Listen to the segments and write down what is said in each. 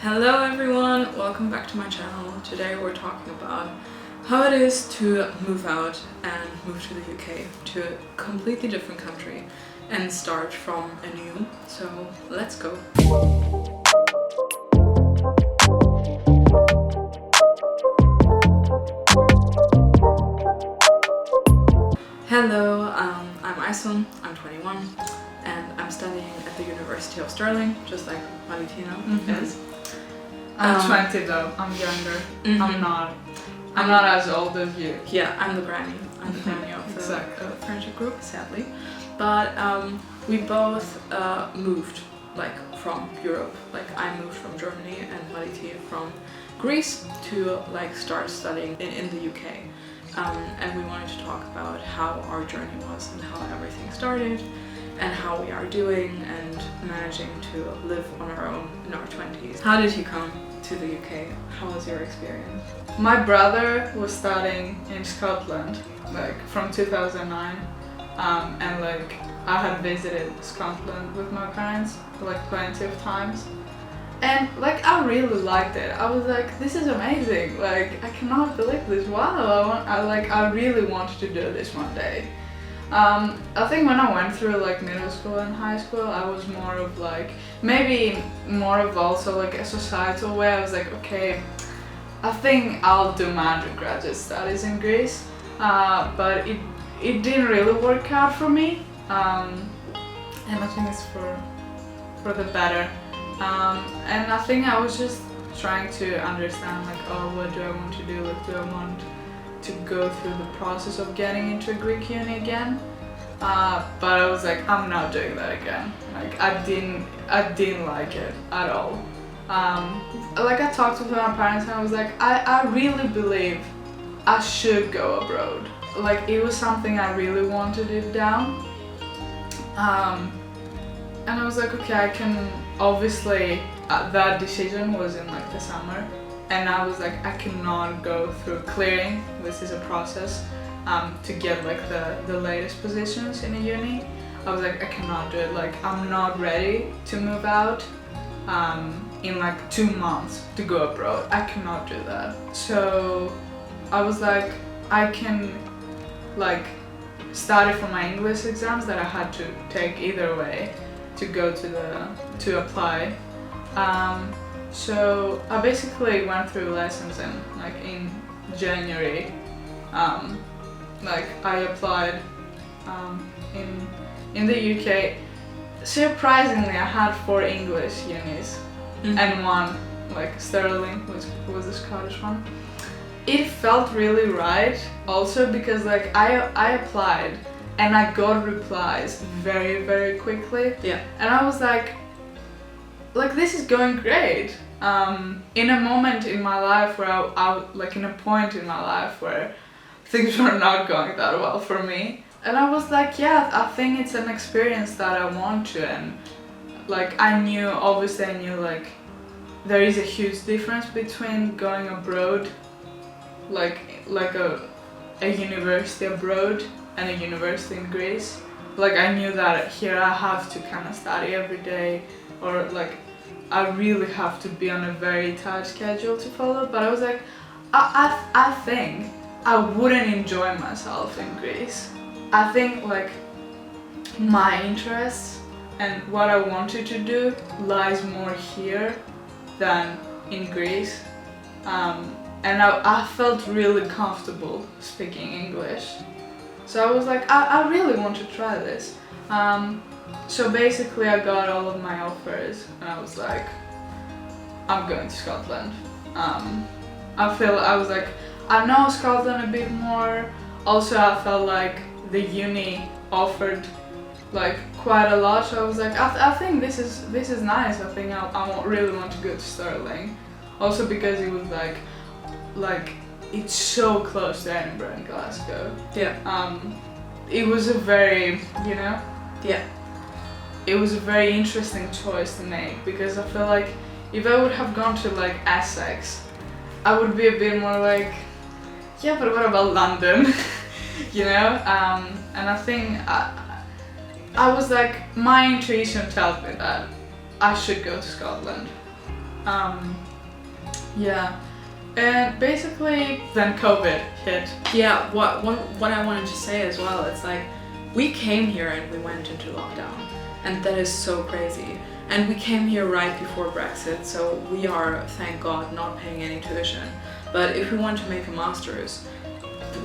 Hello everyone, welcome back to my channel. Today we're talking about how it is to move out and move to the UK, to a completely different country and start from anew. So let's go. Hello, I'm Aysun, I'm 21 and I'm studying at the University of Stirling, just like Maritina is. I'm 20 though, I'm younger. I'm not as old as you. Yeah, I'm the granny. I'm the granny of the Exactly. friendship group, sadly. But we both moved from Europe. I moved from Germany and Maritina from Greece to start studying in the UK. And we wanted to talk about how our journey was and how everything started and how we are doing and managing to live on our own in our 20s. How did you come to the UK? How was your experience? My brother was studying in Scotland from 2009 and I had visited Scotland with my parents plenty of times. And I really liked it. I was like, this is amazing. I cannot believe this. Wow, I really wanted to do this one day. I think when I went through middle school and high school, I was more of maybe more of also a societal way. I was like, okay, I think I'll do my undergraduate studies in Greece, but it didn't really work out for me, and I think it's for the better. And I think I was just trying to understand what do I want to do? Do I want to go through the process of getting into a Greek uni again? But I was like, I'm not doing that again. I didn't like it at all. I talked with my parents and I was like, I really believe I should go abroad. It was something I really wanted deep down. And I was like, okay, I can obviously, that decision was in the summer. And I was like, I cannot go through clearing, this is a process, to get the latest positions in a uni. I was like, I cannot do it, I'm not ready to move out in 2 months to go abroad. I cannot do that. So I was like, I can study for my English exams that I had to take either way to go to apply. So I basically went through lessons and in January, I applied in the UK. Surprisingly, I had 4 English unis and one Stirling, which was the Scottish one. It felt really right, also because I applied and I got replies very, very quickly. Yeah. And I was like this is going great. In a moment in my life where in a point in my life where things were not going that well for me. And I was like, yeah, I think it's an experience that I want to. And I knew there is a huge difference between going abroad, a university abroad and a university in Greece. I knew that here I have to kind of study every day, or I really have to be on a very tight schedule to follow. But I was like, I think I wouldn't enjoy myself in Greece. I think my interests and what I wanted to do lies more here than in Greece. And I felt really comfortable speaking English. So I was like, I really want to try this. So basically I got all of my offers and I was like, I'm going to Scotland. I was like, I know Scotland a bit more. Also I felt the uni offered quite a lot. So I was like, I think this is nice. I think I really want to go to Stirling. Also because it was it's so close to Edinburgh and Glasgow. Yeah. It was a very, Yeah. it was a very interesting choice to make, because I feel if I would have gone to Essex, I would be a bit more yeah, but what about London? And I think I was my intuition tells me that I should go to Scotland. Yeah, and basically then COVID hit. Yeah, what I wanted to say as well, it's like we came here and we went into lockdown, and that is so crazy. And we came here right before Brexit, so we are, thank God, not paying any tuition. But if we want to make a master's,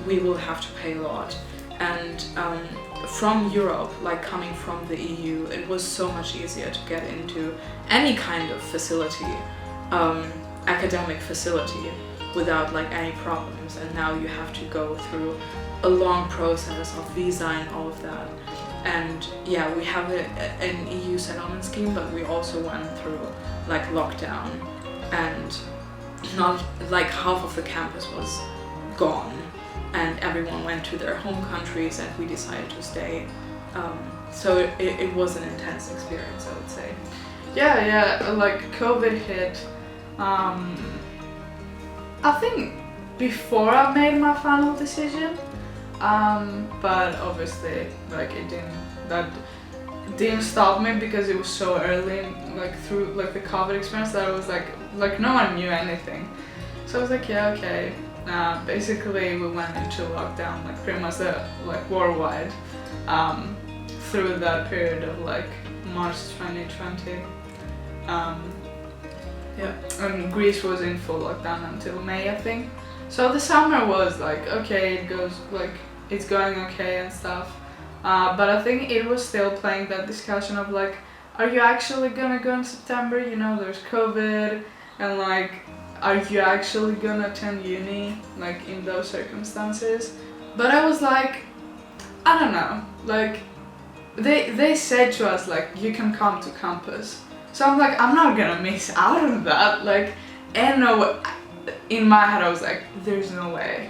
we will have to pay a lot. And from Europe, like coming from the EU, it was so much easier to get into any kind of facility, academic facility, without like any problems. And now you have to go through a long process of visa and all of that. And yeah, we have an EU settlement scheme, but we also went through like lockdown, and not like half of the campus was gone, and everyone went to their home countries, and we decided to stay. So it was an intense experience, I would say. Yeah, like COVID hit. I think before I made my final decision, but obviously like that didn't stop me because it was so early, like through like the COVID experience, that I was like no one knew anything. So I was like, yeah, okay. Basically we went into lockdown like pretty much like worldwide, through that period of like March 2020. Yeah, and Greece was in full lockdown until May, I think. So the summer was like, okay, it goes like it's going okay and stuff. But I think it was still playing that discussion of like, are you actually gonna go in September? You know, there's COVID, and like, are you actually gonna attend uni like in those circumstances? But I was like, I don't know. Like, they said to us like, you can come to campus. So I'm like, I'm not gonna miss out on that. Like, and no, in my head I was like, there's no way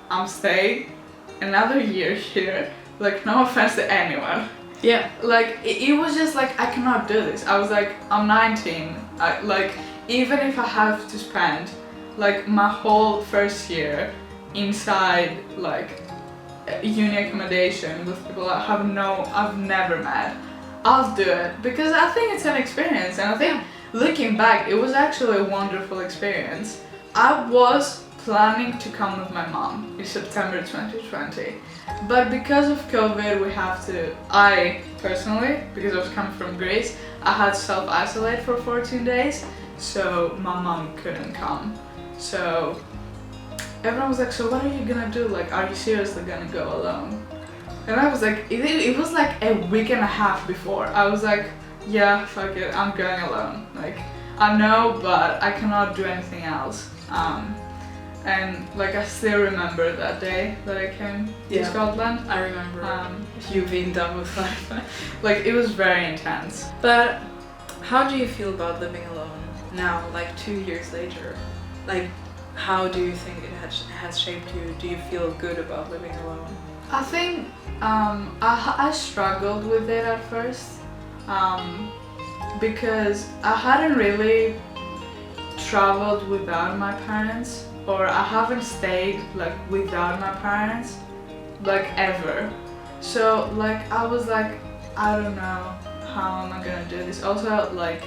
I'm staying another year here. Like, no offense to anyone. Yeah. Like, it was just like, I cannot do this. I was like, I'm 19. Like, even if I have to spend like my whole first year inside like uni accommodation with people I've never met, I'll do it because I think it's an experience, and I think looking back, it was actually a wonderful experience. I was planning to come with my mom in September 2020, but because of COVID, I personally, because I was coming from Greece, I had to self-isolate for 14 days, so my mom couldn't come. So everyone was like, so what are you gonna do? Like, are you seriously gonna go alone? And I was like, it was like a week and a half before. I was like, yeah, fuck it, I'm going alone. Like, I know, but I cannot do anything else. And like, I still remember that day that I came to Scotland. I remember you being done with life. Like, it was very intense. But how do you feel about living alone now, like 2 years later? Like, how do you think it has shaped you? Do you feel good about living alone? I think I struggled with it at first, because I hadn't really traveled without my parents, or I haven't stayed like without my parents like ever. So like, I was like, I don't know how am I gonna do this. Also, like,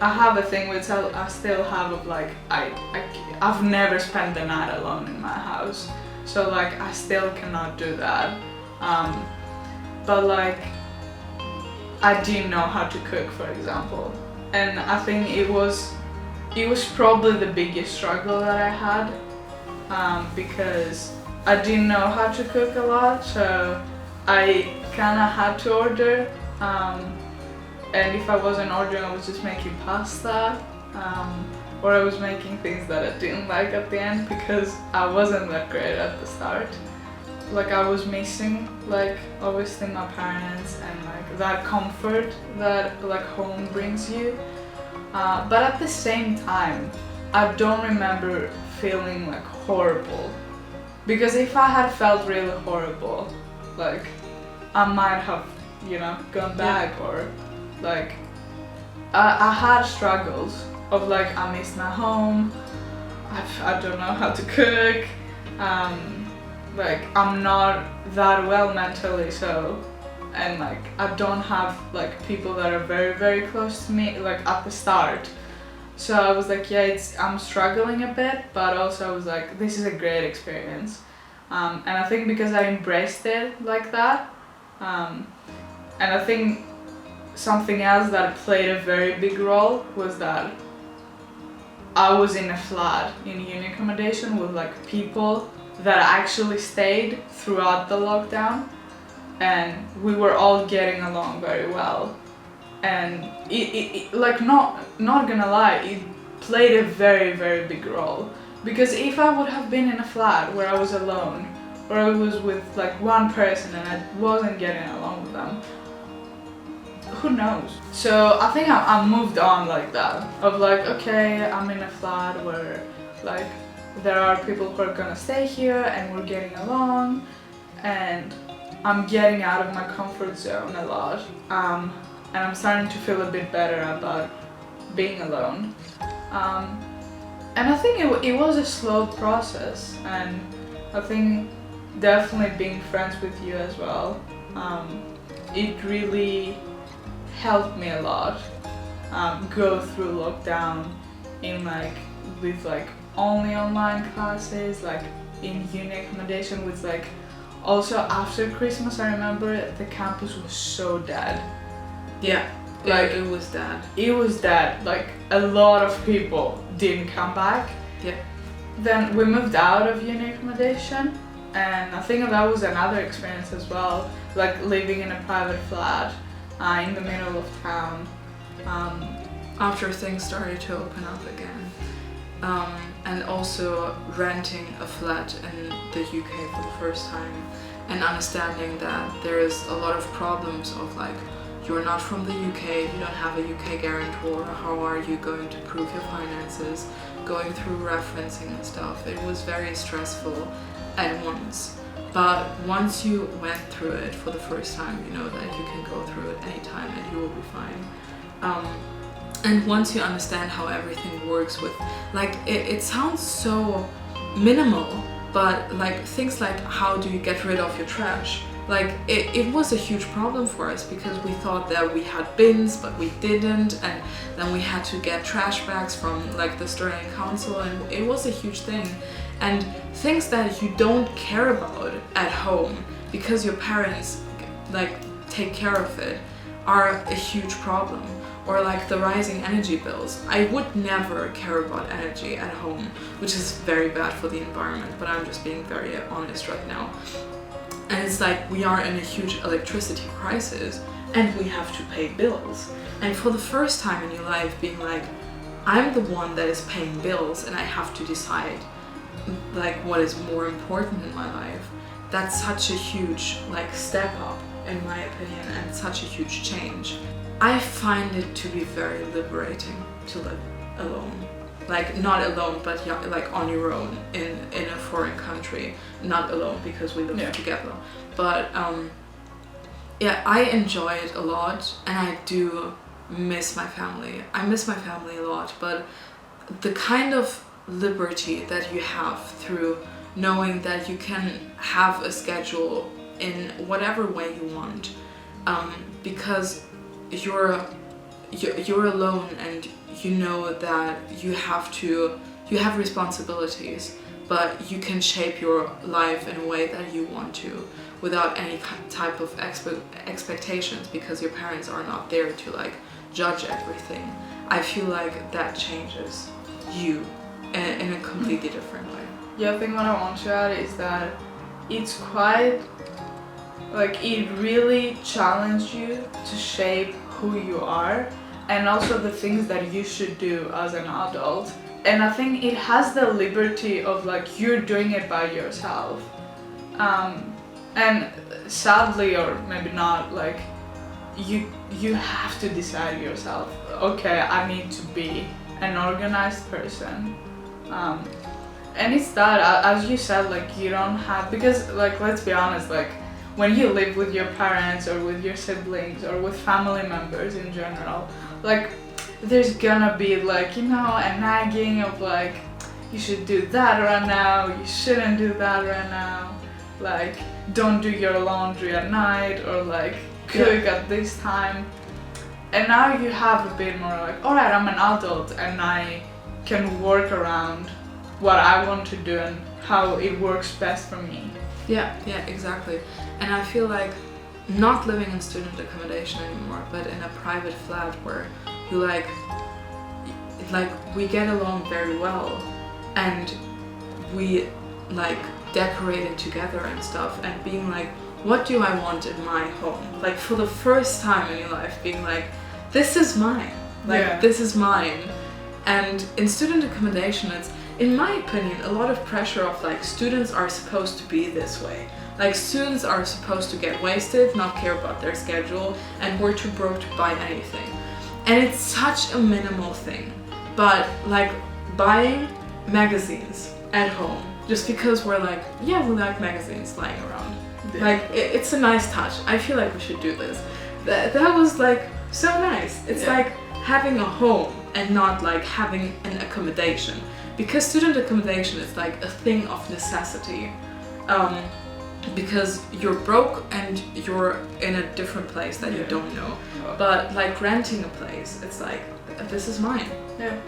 I have a thing which I still have of like, I've never spent the night alone in my house, so like I still cannot do that. But like, I didn't know how to cook, for example, and I think it was probably the biggest struggle that I had, because I didn't know how to cook a lot, so I kind of had to order, and if I wasn't ordering, I was just making pasta, or I was making things that I didn't like at the end because I wasn't that great at the start. Like, I was missing like obviously my parents and like that comfort that like home brings you, but at the same time I don't remember feeling like horrible, because if I had felt really horrible, like I might have, you know, gone back, or like I had struggles of like, I missed my home, I don't know how to cook, like I'm not that well mentally, so, and like I don't have like people that are very very close to me like at the start, So I was like, yeah, I'm struggling a bit, but also I was like, this is a great experience. And I think because I embraced it like that, and I think something else that played a very big role was that I was in a flat in uni accommodation with like people that actually stayed throughout the lockdown, and we were all getting along very well. And it like not gonna lie, it played a very, very big role, because if I would have been in a flat where I was alone, or I was with like one person and I wasn't getting along with them, who knows? So I think I moved on like that, of like, okay, I'm in a flat where like there are people who are gonna stay here and we're getting along, and I'm getting out of my comfort zone a lot, and I'm starting to feel a bit better about being alone. And I think it was a slow process, and I think definitely being friends with you as well, it really helped me a lot go through lockdown in like with like only online classes, like in uni accommodation with like also after Christmas. I remember the campus was so dead. Yeah, like it was that. It was dead. Like a lot of people didn't come back. Yeah. Then we moved out of uni accommodation, and I think that was another experience as well, like living in a private flat in the middle of town. After things started to open up again. And also renting a flat in the UK for the first time, and understanding that there is a lot of problems of like, you're not from the UK, you don't have a UK guarantor, how are you going to prove your finances, going through referencing and stuff. It was very stressful at once. But once you went through it for the first time, you know that you can go through it anytime and you will be fine. And once you understand how everything works with, like, it sounds so minimal, but like things like how do you get rid of your trash? Like it was a huge problem for us, because we thought that we had bins, but we didn't, and then we had to get trash bags from like the Stirling Council, and it was a huge thing. And things that you don't care about at home because your parents like take care of it are a huge problem. Or like the rising energy bills. I would never care about energy at home, which is very bad for the environment, but I'm just being very honest right now. And it's like we are in a huge electricity crisis and we have to pay bills. And for the first time in your life being like, I'm the one that is paying bills and I have to decide like what is more important in my life. That's such a huge like step up in my opinion, and such a huge change. I find it to be very liberating to live alone. Like not alone, but yeah, like on your own in a foreign country. Not alone because we live together. But yeah, I enjoy it a lot, and I do miss my family. I miss my family a lot, but the kind of liberty that you have through knowing that you can have a schedule in whatever way you want, because you're alone and you know that you have responsibilities, but you can shape your life in a way that you want to without any type of expectations, because your parents are not there to like judge everything. I feel like that changes you in a completely different way. Yeah, I think what I want to add is that it's quite like it really challenged you to shape who you are, and also the things that you should do as an adult. And I think it has the liberty of like you're doing it by yourself, and sadly, or maybe not, like you have to decide yourself, okay, I need to be an organized person, and it's that, as you said, like you don't have, because like let's be honest, like when you live with your parents or with your siblings or with family members in general, like there's gonna be like, you know, a nagging of like, you should do that right now, you shouldn't do that right now, like don't do your laundry at night, or like cook at this time. and now you have a bit more like, all right, I'm an adult and I can work around what I want to do and how it works best for me. Yeah, exactly. And I feel like not living in student accommodation anymore, but in a private flat where you like we get along very well, and we like decorating together and stuff, and being like, what do I want in my home? Like for the first time in your life, being like, this is mine. Like this is mine. And in student accommodation, it's, in my opinion, a lot of pressure of like students are supposed to be this way. Like students are supposed to get wasted, not care about their schedule, and we're too broke to buy anything. And it's such a minimal thing. But like buying magazines at home, just because we're like, yeah, we like magazines lying around. Yeah. Like it's a nice touch. I feel like we should do this. That was like so nice. It's like having a home and not like having an accommodation. Because student accommodation is like a thing of necessity. Because you're broke and you're in a different place that you don't know. But like renting a place, it's like, this is mine. Yeah.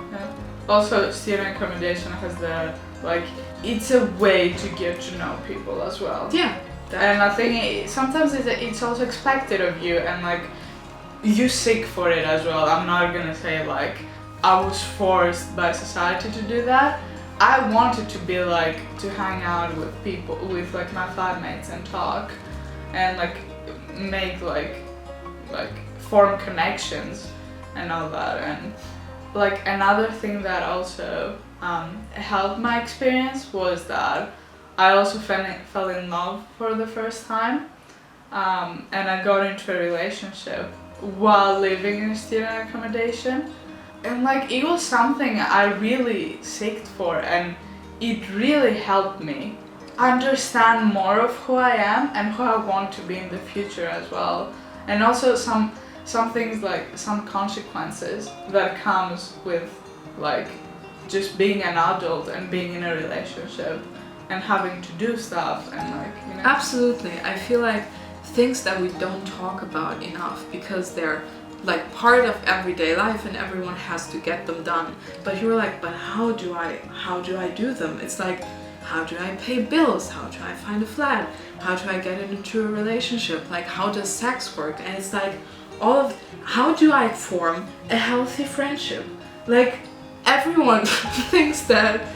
Also, student accommodation has the, like, it's a way to get to know people as well. Yeah. And I think sometimes it's also expected of you, and like, you seek for it as well. I'm not gonna say like, I was forced by society to do that. I wanted to be like, to hang out with people, with like my flatmates and talk and like make like form connections and all that. And like another thing that also helped my experience was that I also fell in love for the first time, and I got into a relationship while living in student accommodation. And like it was something I really seeked for, and it really helped me understand more of who I am and who I want to be in the future as well. And also some things, like some consequences that comes with like just being an adult and being in a relationship and having to do stuff and like, you know. Absolutely. I feel like things that we don't talk about enough because they're like part of everyday life and everyone has to get them done, but you're like, but how do I do them? It's like, how do I pay bills? How do I find a flat? How do I get into a relationship? Like, how does sex work? And it's like how do I form a healthy friendship? Like, everyone thinks that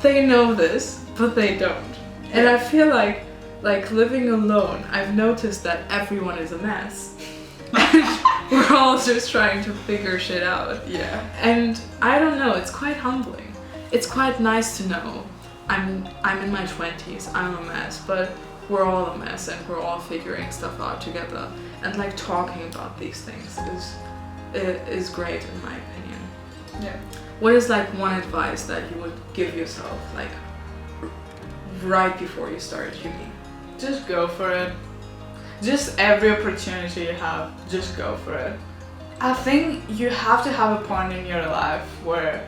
they know this, but they don't. And I feel like living alone, I've noticed that everyone is a mess. We're all just trying to figure shit out. Yeah. And I don't know, it's quite humbling. It's quite nice to know I'm in my 20s, I'm a mess, but we're all a mess and we're all figuring stuff out together. And like talking about these things is great in my opinion. Yeah. What is like one advice that you would give yourself like right before you start uni? Just go for it. Just every opportunity you have, just go for it. I think you have to have a point in your life where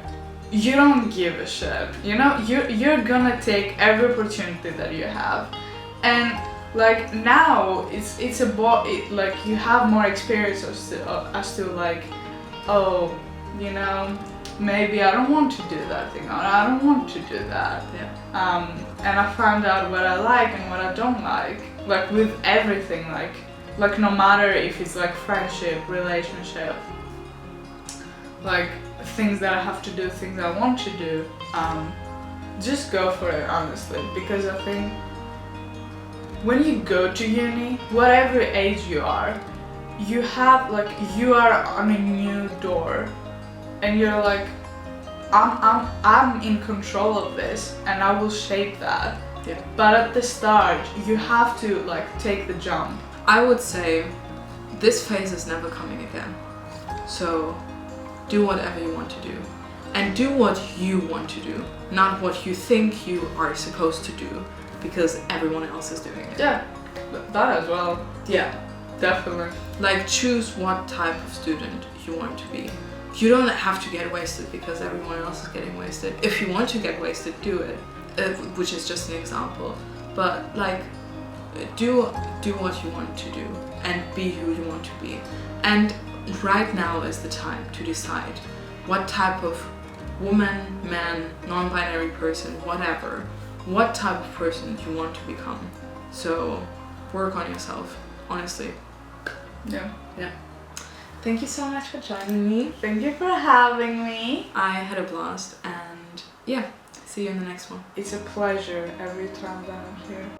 you don't give a shit. You know, you're gonna take every opportunity that you have. And like now, it's about it, like you have more experience as to like, oh, you know, maybe I don't want to do that thing, or I don't want to do that. Yeah. And I found out what I like and what I don't like with everything, like no matter if it's like friendship, relationship, like things that I have to do, things I want to do, just go for it, honestly, because I think when you go to uni, whatever age you are, you have like, you are on a new door and you're like, I'm in control of this and I will shape that. Yeah. But at the start, you have to like take the jump. I would say this phase is never coming again. So do whatever you want to do. And do what you want to do, not what you think you are supposed to do because everyone else is doing it. Yeah, that as well. Yeah. Definitely. Like choose what type of student you want to be. You don't have to get wasted because everyone else is getting wasted. If you want to get wasted, do it. Which is just an example, but like do what you want to do and be who you want to be. And right now is the time to decide what type of woman, man, non-binary person, whatever, what type of person you want to become. So work on yourself, honestly. Yeah. Thank you so much for joining me. Thank you for having me. I had a blast, and yeah, see you in the next one. It's a pleasure every time that I'm here.